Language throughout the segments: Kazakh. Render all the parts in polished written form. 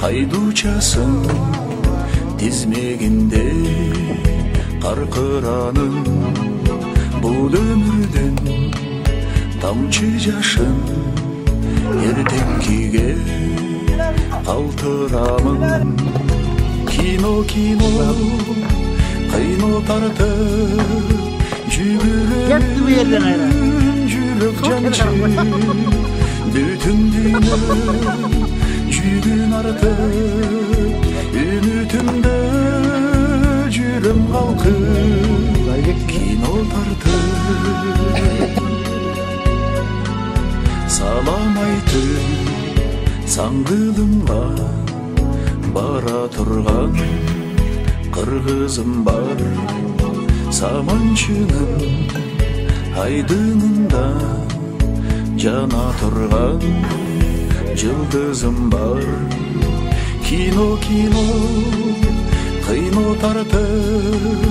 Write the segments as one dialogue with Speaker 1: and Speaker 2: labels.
Speaker 1: Қайдучасын тезмегенде қарқыраның бұл өмірден тамшы жашын ертеңгіге қалтырамын. Кино қино тартып жүгіремін жүрек жаншы бүтін дүйнем жүгін артып үмітімді жүрім қалқып кино тартып салам айтып саңғылымға бара тұрған қырғызым бар. Саманшының айдынында жана тұрған жылдызым бар. Кино қино тартып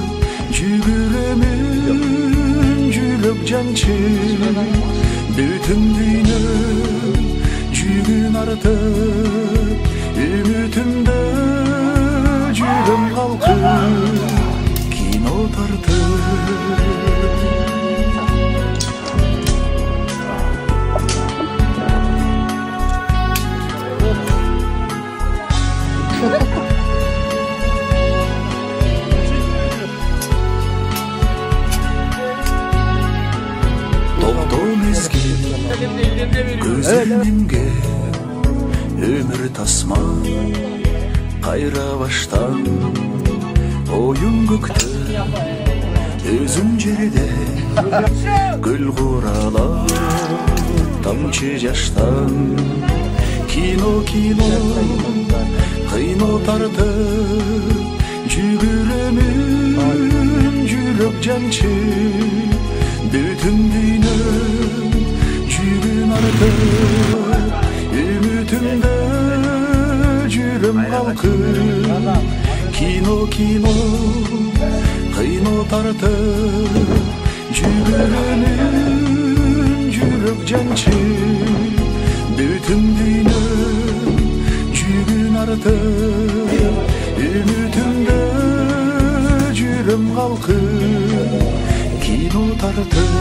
Speaker 1: жүгіремін жүрек жаншы бүтін дүйнем жүгін артып үмітімді жүрім қалқып кино тартып көзімге өмір тасма қайра баштан ойын көкті өзім жерде гүл құрала тамшы жаштан. Кино қино тартып жүгіремін жүрек жаншы бүтін дүйнем жүгін артып үмітімді жүрім қалқып кино қино тартып жүгіремін жүрек жаншы бүтін дүйнем жүгін артып үмітімді жүрім қалқып кино тартып